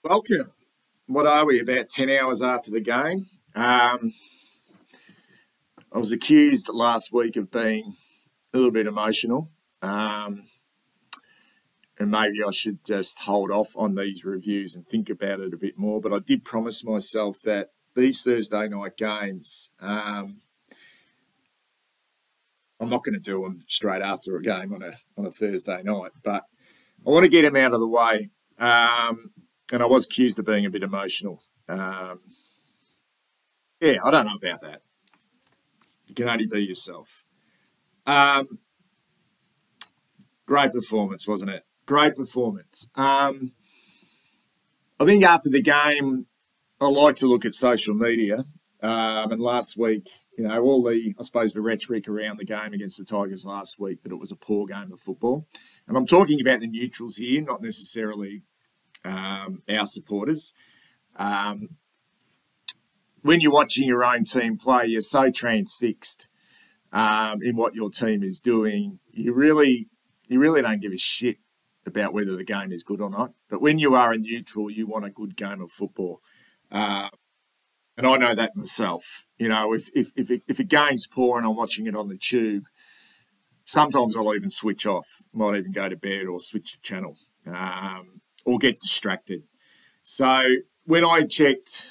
Welcome. What are we, about 10 hours after the game? I was accused last week of being a little bit emotional, and maybe I should just hold off on these reviews and think about it a bit more. But I did promise myself that these Thursday night games, I'm not going to do them straight after a game on a Thursday night, but I want to get them out of the way. And I was accused of being a bit emotional. Yeah, I don't know about that. You can only be yourself. Great performance, wasn't it? Great performance. I think after the game, I like to look at social media. And last week, I suppose the rhetoric around the game against the Tigers last week, that it was a poor game of football. And I'm talking about the neutrals here, not necessarily our supporters. When you're watching your own team play, you're so transfixed in what your team is doing. You really don't give a shit about whether the game is good or not. But when you are a neutral, you want a good game of football. And I know that myself. If a game's poor and I'm watching it on the tube, sometimes I'll even switch off. Might even go to bed or switch the channel or get distracted. So when I checked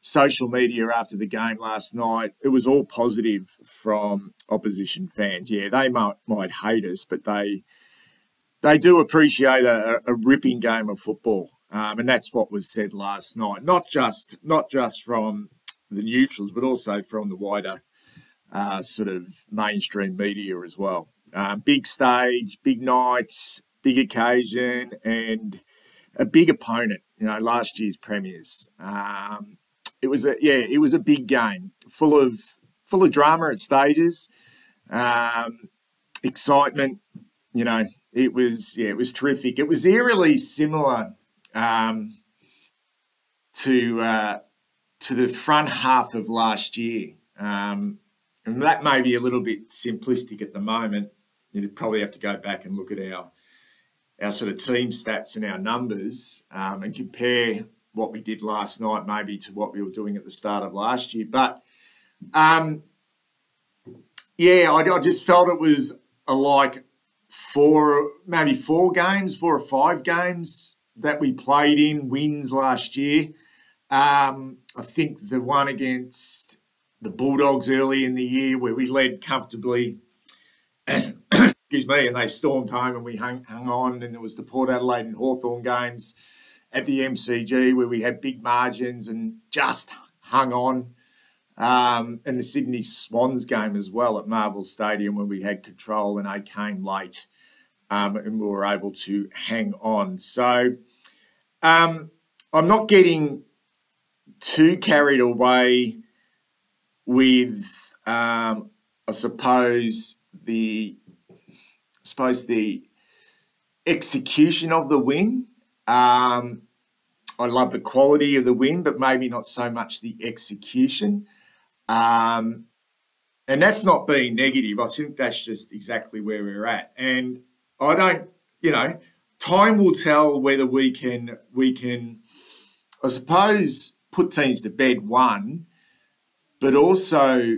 social media after the game last night, it was all positive from opposition fans. Yeah, they might hate us, but they do appreciate a ripping game of football. And that's what was said last night. Not just from the neutrals, but also from the wider sort of mainstream media as well. Big stage, big nights, big occasion, and a big opponent. Last year's premiers. It was a big game, full of drama at stages, excitement. It was terrific. It was eerily similar to the front half of last year, and that may be a little bit simplistic at the moment. You'd probably have to go back and look at our sort of team stats and our numbers and compare what we did last night maybe to what we were doing at the start of last year. But I just felt it was like four or five games that we played in wins last year. I think the one against the Bulldogs early in the year where we led comfortably, excuse me, and they stormed home and we hung on. And there was the Port Adelaide and Hawthorn games at the MCG where we had big margins and just hung on. And the Sydney Swans game as well at Marvel Stadium when we had control and they came late and we were able to hang on. So I'm not getting too carried away with, I suppose the execution of the win. I love the quality of the win, but maybe not so much the execution. And that's not being negative. I think that's just exactly where we're at. And I don't, time will tell whether we can, I suppose, put teams to bed, one, but also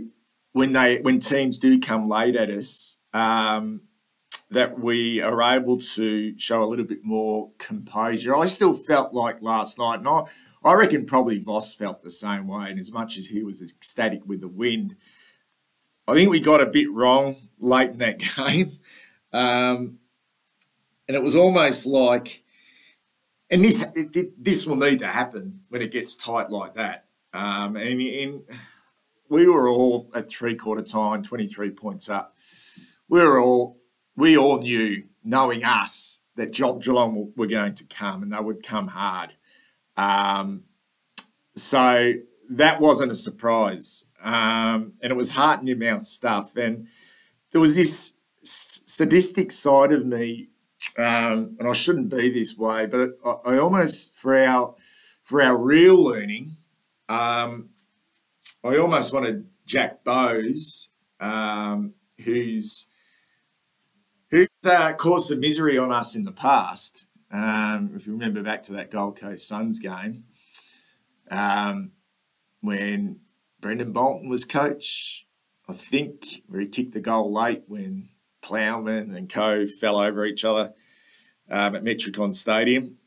when teams do come late at us, that we are able to show a little bit more composure. I still felt like last night, and I reckon probably Voss felt the same way, and as much as he was ecstatic with the win, I think we got a bit wrong late in that game. And it was almost like, and this will need to happen when it gets tight like that. And we were all at three-quarter time, 23 points up. We all knew, knowing us, that Geelong were going to come and they would come hard. So that wasn't a surprise. And it was heart-in-your-mouth stuff. And there was this sadistic side of me, and I shouldn't be this way, but I almost, for our real learning, I almost wanted Jack Bowes, who's caused some misery on us in the past, if you remember back to that Gold Coast Suns game, when Brendan Bolton was coach, I think, where he kicked the goal late when Plowman and co fell over each other at Metricon Stadium.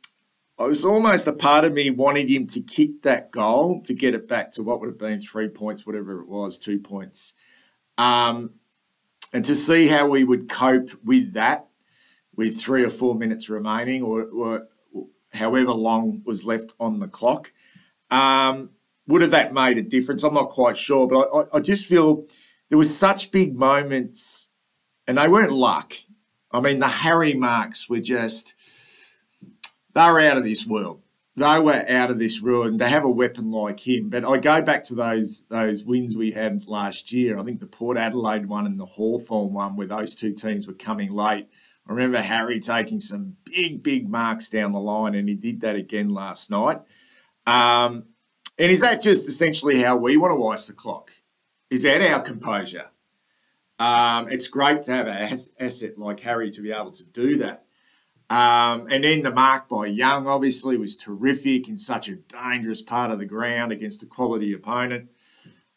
It was almost a part of me wanted him to kick that goal to get it back to what would have been 3 points, whatever it was, 2 points. And to see how we would cope with that with 3 or 4 minutes remaining or however long was left on the clock. Would have that made a difference? I'm not quite sure, but I just feel there were such big moments, and they weren't luck. I mean, the Harry marks were just, they were out of this world. They were out of this world, and to have a weapon like him. But I go back to those wins we had last year. I think the Port Adelaide one and the Hawthorn one, where those two teams were coming late. I remember Harry taking some big marks down the line, and he did that again last night. And is that just essentially how we want to ice the clock? Is that our composure? It's great to have an asset like Harry to be able to do that. And then the mark by Young obviously was terrific in such a dangerous part of the ground against a quality opponent.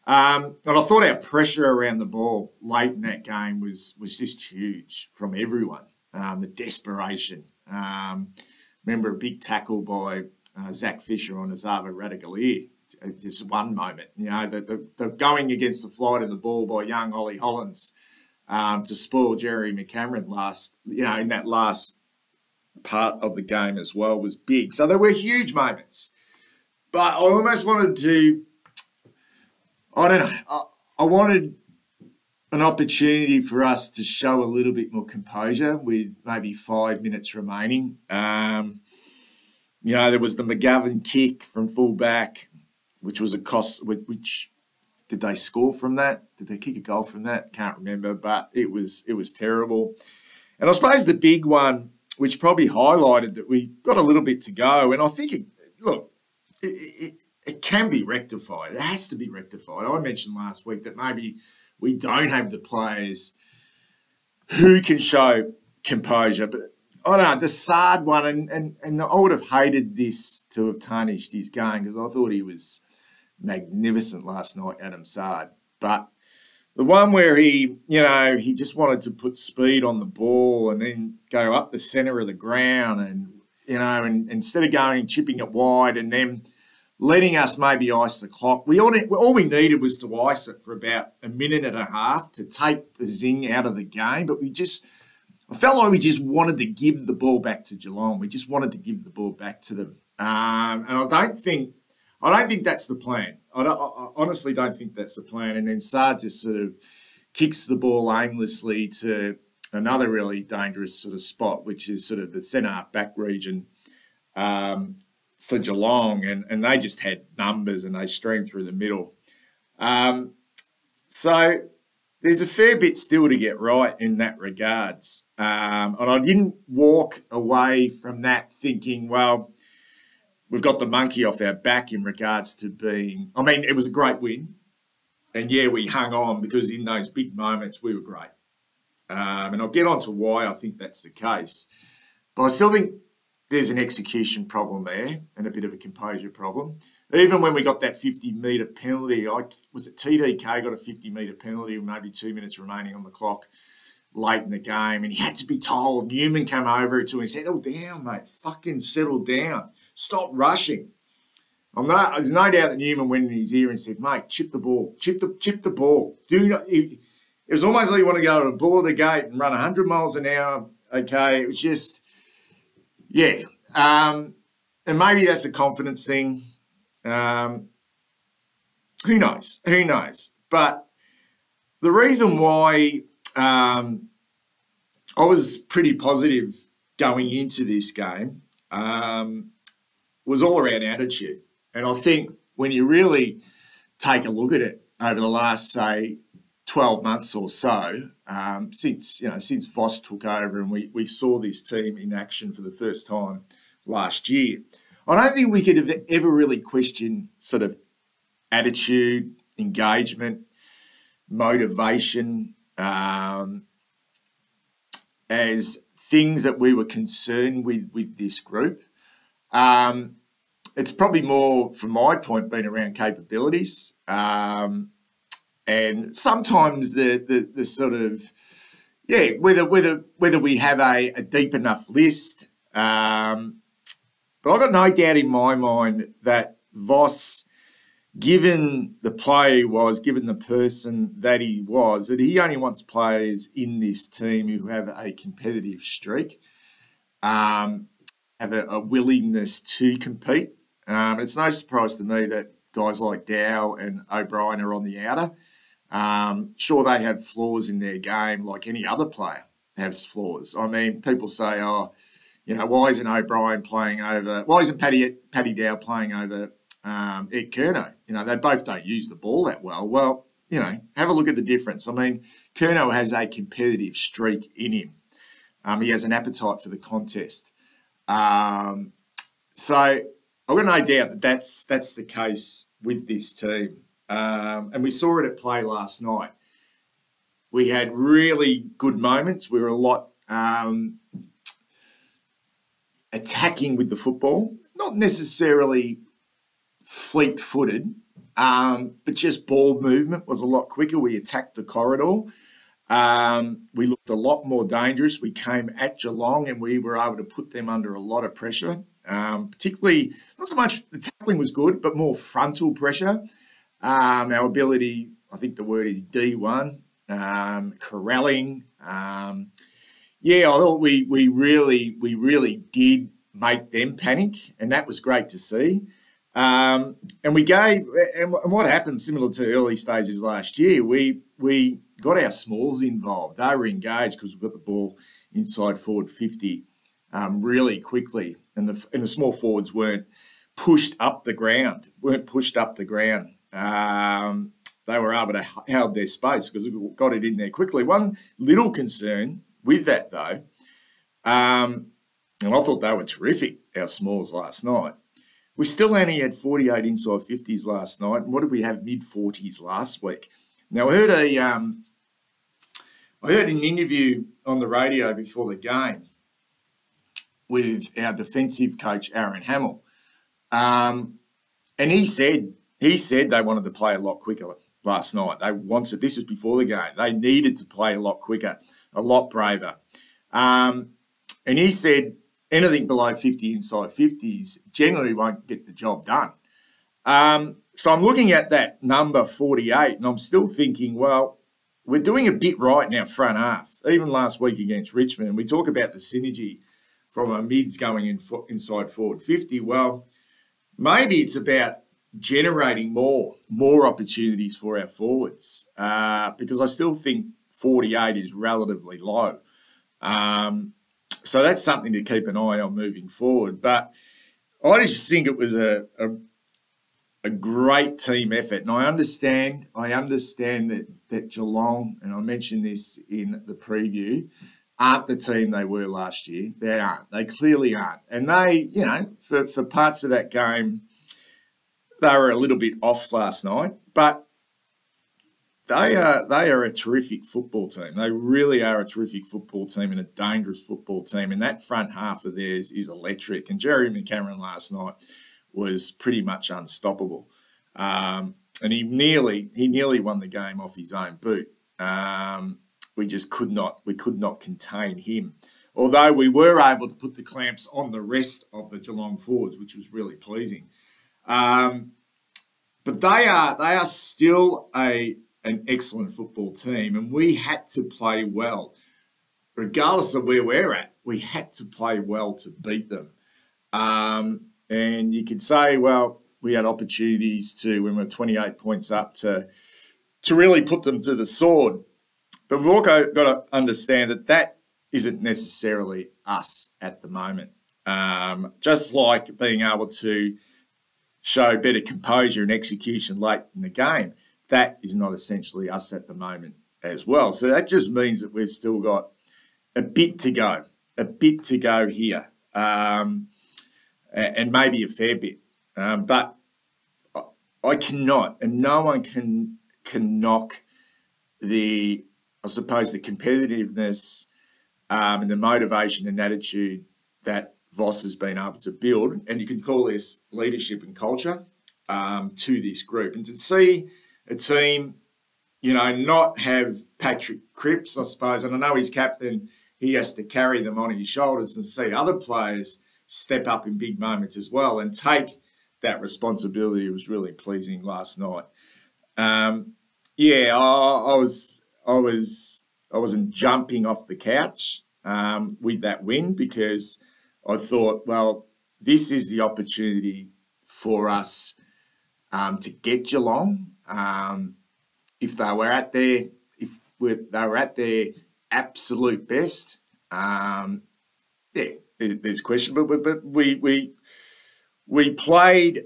And I thought our pressure around the ball late in that game was just huge from everyone. The desperation. Remember a big tackle by Zach Fisher on Azava Radagalier. Just one moment, the going against the flight of the ball by young Ollie Hollins to spoil Jerry McCameron in that last part of the game as well was big. So there were huge moments, but I almost wanted to, I wanted an opportunity for us to show a little bit more composure with maybe 5 minutes remaining. There was the McGovern kick from fullback, which was a cost. Which did they score from that? Did they kick a goal from that? Can't remember, but it was terrible. And I suppose the big one, which probably highlighted that we got a little bit to go, and I think it can be rectified. It has to be rectified. I mentioned last week that maybe we don't have the players who can show composure, but I don't know, the Sard one, and I would have hated this to have tarnished his game because I thought he was magnificent last night, Adam Sard. But the one where he just wanted to put speed on the ball and then go up the centre of the ground and instead of going chipping it wide and then letting us maybe ice the clock, all we needed was to ice it for about a minute and a half to take the zing out of the game. But I felt like we just wanted to give the ball back to Geelong. We just wanted to give the ball back to them. And I don't think that's the plan. I honestly don't think that's the plan. And then Sard just sort of kicks the ball aimlessly to another really dangerous sort of spot, which is sort of the centre back region for Geelong. And they just had numbers and they streamed through the middle. So there's a fair bit still to get right in that regards. And I didn't walk away from that thinking, well, we've got the monkey off our back in regards to it was a great win. And yeah, we hung on because in those big moments we were great. And I'll get on to why I think that's the case. But I still think there's an execution problem there and a bit of a composure problem. Even when we got that 50-metre penalty, was it TDK got a 50-metre penalty with maybe 2 minutes remaining on the clock late in the game, and he had to be told. Newman came over to him and said, "Settle down, mate. Fucking settle down. Stop rushing." There's no doubt that Newman went in his ear and said, "Mate, chip the ball. Chip the ball." It was almost like you want to go to a bull at the gate and run 100 miles an hour. Okay, it was just, yeah. And maybe that's a confidence thing. Who knows? But the reason why I was pretty positive going into this game was all around attitude. And I think when you really take a look at it over the last, say, 12 months or so, since Voss took over and we saw this team in action for the first time last year, I don't think we could have ever really questioned sort of attitude, engagement, motivation as things that we were concerned with this group. It's probably more, from my point, been around capabilities. And sometimes the sort of, whether we have a deep enough list. But I've got no doubt in my mind that Voss, given the player he was, given the person that he was, that he only wants players in this team who have a competitive streak, have a willingness to compete. It's no surprise to me that guys like Dow and O'Brien are on the outer. Sure, they have flaws in their game like any other player has flaws. I mean, people say, why isn't O'Brien playing over, why isn't Paddy Dow playing over Ed Curnow? They both don't use the ball that well. Well, have a look at the difference. I mean, Curnow has a competitive streak in him. He has an appetite for the contest. So I've got no doubt that that's the case with this team. And we saw it at play last night. We had really good moments. We were a lot attacking with the football, not necessarily fleet-footed, but just ball movement was a lot quicker. We attacked the corridor. We looked a lot more dangerous. We came at Geelong and we were able to put them under a lot of pressure, particularly, not so much the tackling was good, but more frontal pressure. Our ability, I think the word is D1, corralling. I thought we really did make them panic, and that was great to see. And what happened, similar to early stages last year, we got our smalls involved. They were engaged because we got the ball inside forward 50 really quickly, and the small forwards weren't pushed up the ground. They were able to hold their space because we got it in there quickly. One little concern with that, though, and I thought they were terrific, our smalls last night. We still only had 48 inside 50s last night. And what did we have, mid-40s last week? Now, I heard an interview on the radio before the game with our defensive coach, Aaron Hamill. And he said they wanted to play a lot quicker last night. This was before the game, they needed to play a lot quicker, a lot braver. And he said anything below 50 inside 50s generally won't get the job done. So I'm looking at that number 48 and I'm still thinking, well, we're doing a bit right in our front half. Even last week against Richmond, we talk about the synergy from our mids going inside forward 50. Well, maybe it's about generating more opportunities for our forwards because I still think 48 is relatively low. So that's something to keep an eye on moving forward. But I just think it was a great team effort. And I understand that Geelong, and I mentioned this in the preview, aren't the team they were last year. They aren't. They clearly aren't. And they, for parts of that game, they were a little bit off last night. But they are a terrific football team. They really are a terrific football team and a dangerous football team. And that front half of theirs is electric. And Jerry McCameron last night was pretty much unstoppable. And he nearly won the game off his own boot. We just could not contain him. Although we were able to put the clamps on the rest of the Geelong forwards, which was really pleasing. But they are still an excellent football team, and we had to play well. Regardless of where we're at, we had to play well to beat them. And you could say, well, we had opportunities to, when we were 28 points up, to really put them to the sword. But we've also got to understand that isn't necessarily us at the moment. Just like being able to show better composure and execution late in the game, that is not essentially us at the moment as well. So that just means that we've still got a bit to go here, and maybe a fair bit. But I cannot, and no one can knock the competitiveness and the motivation and attitude that Voss has been able to build, and you can call this leadership and culture, to this group. And to see a team, not have Patrick Cripps, I suppose, and I know he's captain, he has to carry them on his shoulders, and see other players step up in big moments as well and take that responsibility. It was really pleasing last night. I wasn't jumping off the couch with that win, because I thought, well, this is the opportunity for us to get Geelong. If they were at their absolute best, there's question, but we played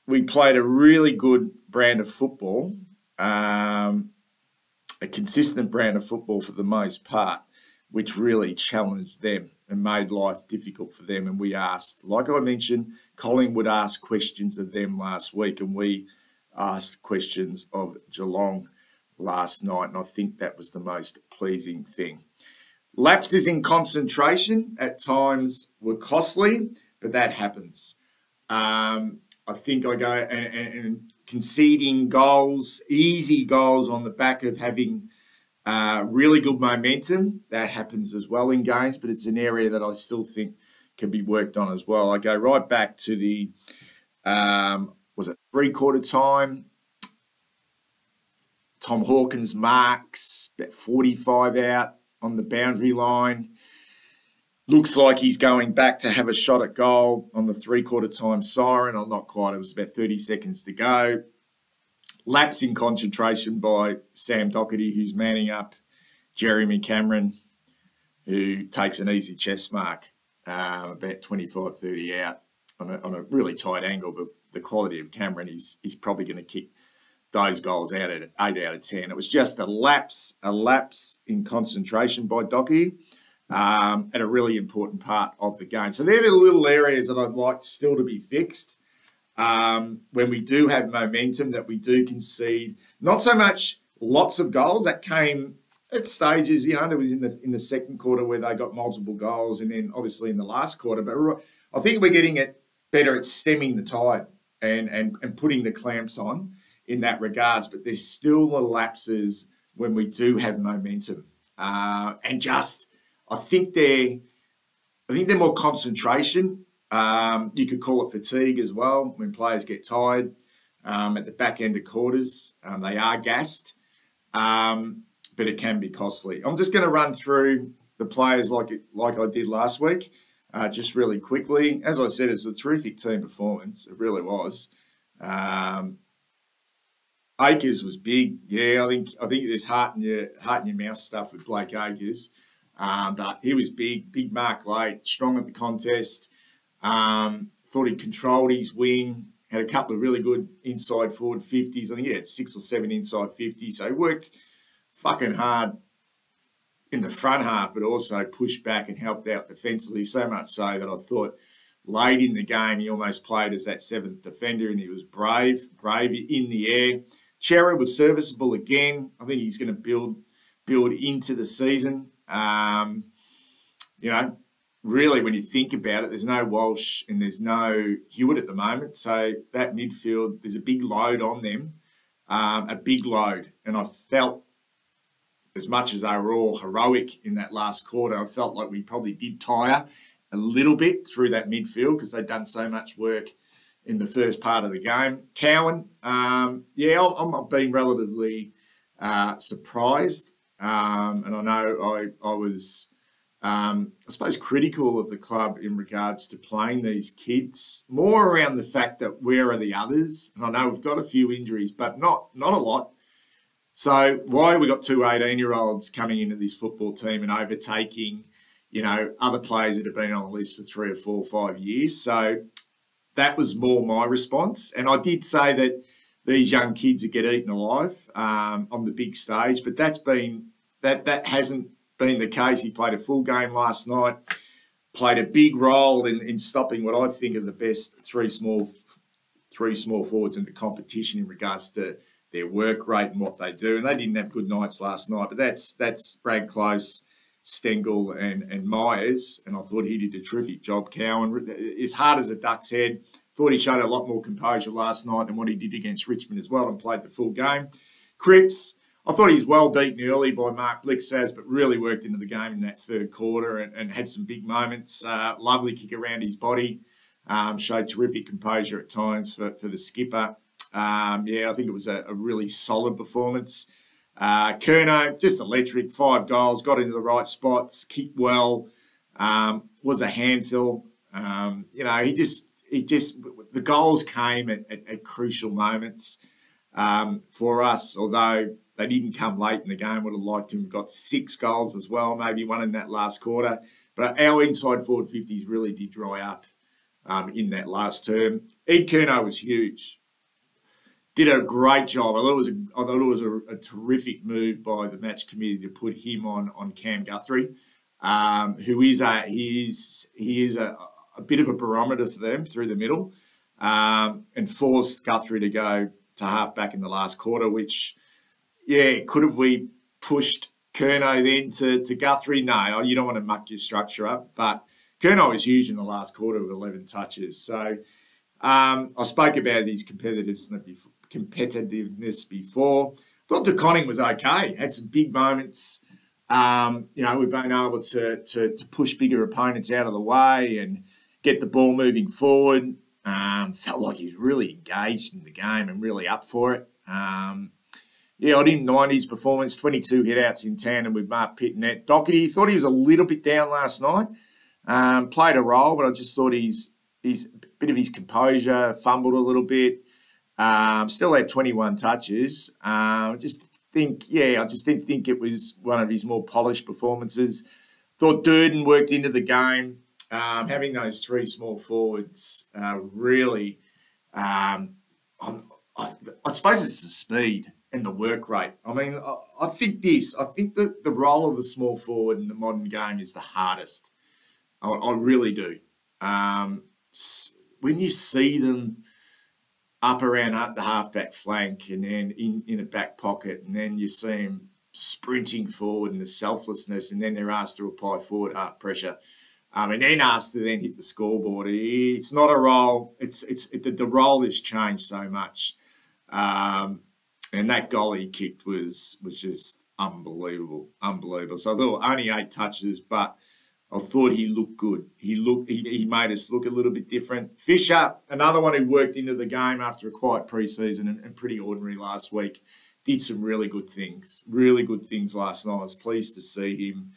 a really good brand of football, a consistent brand of football for the most part, which really challenged them and made life difficult for them. And we asked, like I mentioned, Collingwood asked questions of them last week, and we asked questions of Geelong last night, and I think that was the most pleasing thing. Lapses in concentration at times were costly, but that happens. I think I go and conceding goals, easy goals on the back of having really good momentum. That happens as well in games, but it's an area that I still think can be worked on as well. I go right back to the, was it three-quarter time? Tom Hawkins marks, about 45 out on the boundary line. Looks like he's going back to have a shot at goal on the three-quarter time siren. I'm not quite. It was about 30 seconds to go. Lapse in concentration by Sam Doherty, who's manning up Jeremy Cameron, who takes an easy chest mark, about 25, 30 out on a really tight angle. But the quality of Cameron is probably going to kick those goals out at 8 out of 10. It was just a lapse in concentration by Doherty at a really important part of the game. So they're the little areas that I'd like still to be fixed. When we do have momentum, that we do concede, not so much lots of goals. That came at stages, there was in the second quarter where they got multiple goals, and then obviously in the last quarter. But I think we're getting it better at stemming the tide and putting the clamps on in that regards. But there's still the lapses when we do have momentum, and just I think they're more concentration. You could call it fatigue as well when players get tired at the back end of quarters. They are gassed, but it can be costly. I'm just going to run through the players like I did last week, just really quickly. As I said, it's a terrific team performance. It really was. Akers was big. Yeah, I think there's heart in your mouth stuff with Blake Akers. But he was big mark late, strong at the contest. Thought he controlled his wing, had a couple of really good inside forward 50s. I think he had 6 or 7 inside 50s. So he worked fucking hard in the front half, but also pushed back and helped out defensively, so much so that I thought late in the game he almost played as that 7th defender, and he was brave in the air. Chera was serviceable again. I think he's going to build into the season. Really, when you think about it, there's no Walsh and there's no Hewitt at the moment. So that midfield, there's a big load on them, a big load. And I felt, as much as they were all heroic in that last quarter, I felt like we probably did tire a little bit through that midfield because they'd done so much work in the first part of the game. Cowan, I'm being relatively surprised. And I know I was, I suppose, critical of the club in regards to playing these kids, more around the fact that where are the others? And I know we've got a few injuries, but not a lot. So why we got 2 18-year-olds coming into this football team and overtaking, other players that have been on the list for 3 or 4 or 5 years. So that was more my response. And I did say that these young kids would get eaten alive on the big stage, but that hasn't been the case. He played a full game last night, played a big role in stopping what I think are the best three small forwards in the competition in regards to their work rate and what they do. And they didn't have good nights last night, but that's Brad Close, Stengel and Myers, and I thought he did a terrific job. Cowan, as hard as a duck's head, thought he showed a lot more composure last night than what he did against Richmond as well, and played the full game. Cripps, I thought he was well beaten early by Mark Blixaz, but really worked into the game in that third quarter and had some big moments. Lovely kick around his body. Showed terrific composure at times for the skipper. I think it was a really solid performance. Curnow, just electric, 5 goals, got into the right spots, kicked well, was a handful. He just the goals came at crucial moments for us, although they didn't come late in the game. Would have liked to have got 6 goals as well, maybe one in that last quarter. But our inside forward 50s really did dry up in that last term. Ed Curnow was huge. Did a great job. I thought it was a terrific move by the match committee to put him on Cam Guthrie, who is a bit of a barometer for them through the middle, and forced Guthrie to go to half back in the last quarter, which, could have we pushed Curnow then to Guthrie? No, you don't want to muck your structure up. But Curnow was huge in the last quarter with 11 touches. So I spoke about his competitiveness before. Thought De Conning was okay. Had some big moments. We've been able to push bigger opponents out of the way and get the ball moving forward. Felt like he was really engaged in the game and really up for it. I didn't mind his performance. 22 hit-outs in tandem with Mark Pitnet. Doherty, thought he was a little bit down last night. Played a role, but I just thought he's a bit of his composure, fumbled a little bit. Still had 21 touches. I just didn't think it was one of his more polished performances. Thought Durden worked into the game. Having those 3 small forwards really, I suppose it's the speed and the work rate. I mean, I think that the role of the small forward in the modern game is the hardest. I really do. When you see them up around the halfback flank and then in a back pocket, and then you see them sprinting forward and the selflessness, and then they're asked to apply forward half pressure, and then asked to then hit the scoreboard. It's not a role. The role has changed so much, and that goal he kicked was just unbelievable. So I thought only 8 touches, but I thought he looked good. He made us look a little bit different. Fisher, another one who worked into the game after a quiet preseason and pretty ordinary last week, did some really good things. Really good things last night. I was pleased to see him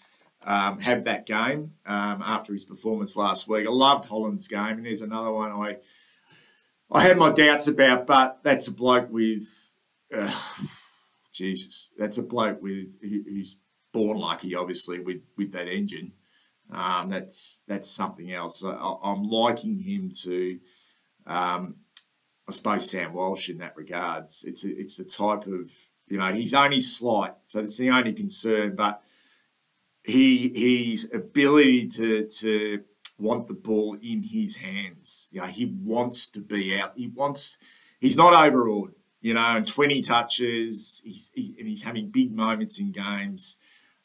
have that game after his performance last week. I loved Holland's game, and there's another one I had my doubts about, but that's a bloke with that's a bloke who's born lucky, obviously, with that engine. That's something else. I'm liking him to, I suppose, Sam Walsh in that regards. It's the type of, he's only slight, so that's the only concern. But his ability to want the ball in his hands. He wants to be out. He's not overawed. And 20 touches. He's having big moments in games,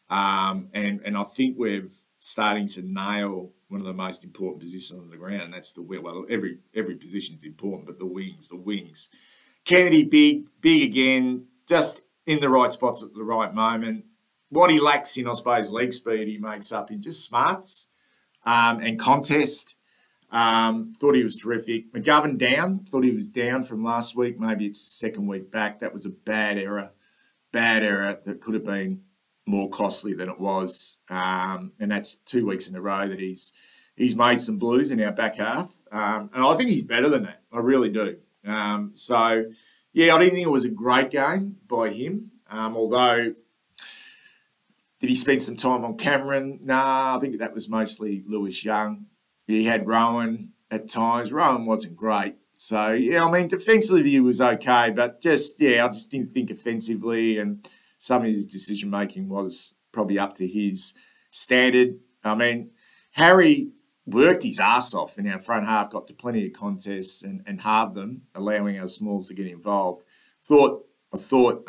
and I think we're starting to nail one of the most important positions on the ground, and that's the wing. Well, every position is important, but the wings. Kennedy, big again, just in the right spots at the right moment. What he lacks in, I suppose, leg speed, he makes up in just smarts and contest. Thought he was terrific. McGovern down. Thought he was down from last week. Maybe it's the second week back. That was a bad error that could have been more costly than it was. And that's 2 weeks in a row that he's made some blues in our back half. And I think he's better than that. I really do. I didn't think it was a great game by him. Although, did he spend some time on Cameron? Nah, I think that was mostly Lewis Young. He had Rowan at times. Rowan wasn't great. So, defensively he was okay. But I just didn't think offensively, and some of his decision-making was probably up to his standard. Harry worked his ass off in our front half, got to plenty of contests and halved them, allowing our smalls to get involved. I thought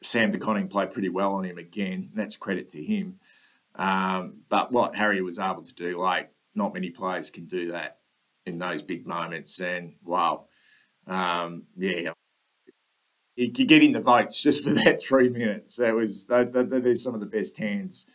Sam De Conning played pretty well on him again, and that's credit to him. But what Harry was able to do, like, not many players can do that in those big moments. And wow, yeah, you could get in the votes just for that 3 minutes. There's some of the best hands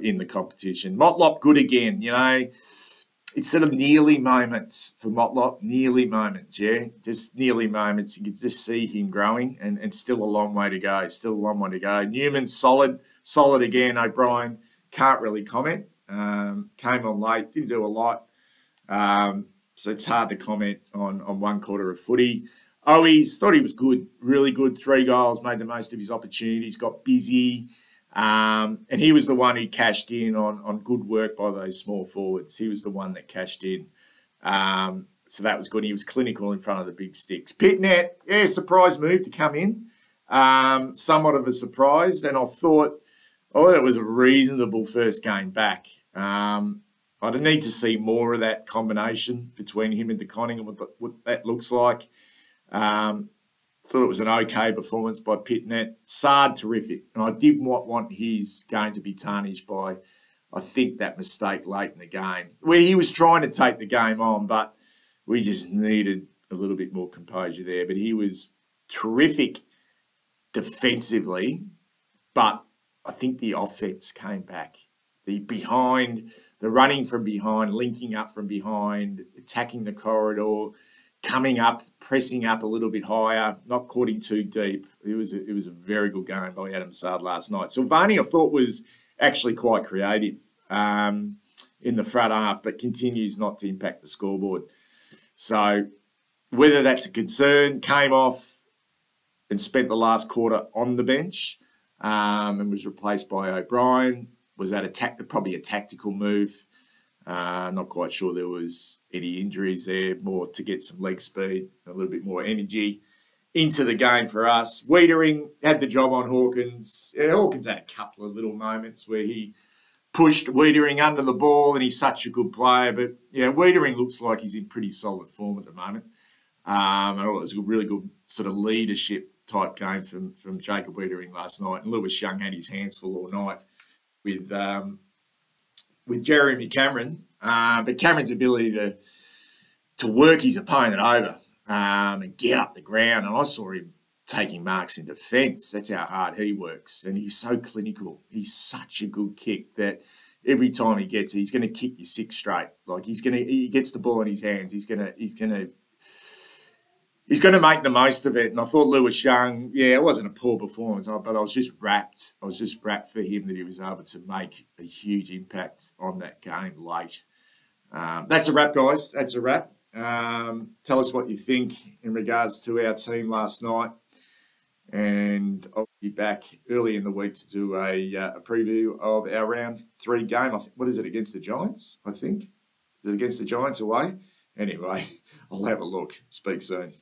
in the competition. Motlop good again, It's sort of nearly moments for Motlop, nearly moments, yeah? Just nearly moments. You can just see him growing and still a long way to go. Still a long way to go. Newman, solid again. O'Brien, can't really comment. Came on late, didn't do a lot. So it's hard to comment on one quarter of footy. Owies, thought he was good, really good. 3 goals, made the most of his opportunities, got busy. And he was the one who cashed in on good work by those small forwards. He was the one that cashed in. So that was good. He was clinical in front of the big sticks. Pitnet, yeah, surprise move to come in. Somewhat of a surprise. And I thought it was a reasonable first game back. I need to see more of that combination between him and DeConning and what that looks like. Thought it was an okay performance by Pitnet. Sard, terrific. And I did not want his game to be tarnished by, I think, that mistake late in the game, where he was trying to take the game on, but we just needed a little bit more composure there. But he was terrific defensively, but I think the offense came back. The running from behind, linking up from behind, attacking the corridor, coming up, pressing up a little bit higher, not courting too deep. It was a very good game by Adam Sard last night. Silvani, I thought, was actually quite creative in the front half, but continues not to impact the scoreboard. So whether that's a concern, came off and spent the last quarter on the bench and was replaced by O'Brien. Was that probably a tactical move? Not quite sure there was any injuries there, more to get some leg speed, a little bit more energy into the game for us. Wiedering had the job on Hawkins. Yeah, Hawkins had a couple of little moments where he pushed Wiedering under the ball, and he's such a good player. But, yeah, Wiedering looks like he's in pretty solid form at the moment. It was a really good sort of leadership type game from Jacob Wiedering last night. And Lewis Young had his hands full all night with Jeremy Cameron, but Cameron's ability to work his opponent over and get up the ground. And I saw him taking marks in defence. That's how hard he works. And he's so clinical. He's such a good kick that every time he gets it, he's going to kick you 6 straight. Like he gets the ball in his hands. He's going to make the most of it. And I thought Lewis Young, yeah, it wasn't a poor performance, but I was just rapt. I was just rapt for him that he was able to make a huge impact on that game late. That's a wrap, guys. That's a wrap. Tell us what you think in regards to our team last night. And I'll be back early in the week to do a preview of our round 3 game. What is it, against the Giants, I think? Is it against the Giants away? Anyway, I'll have a look. Speak soon.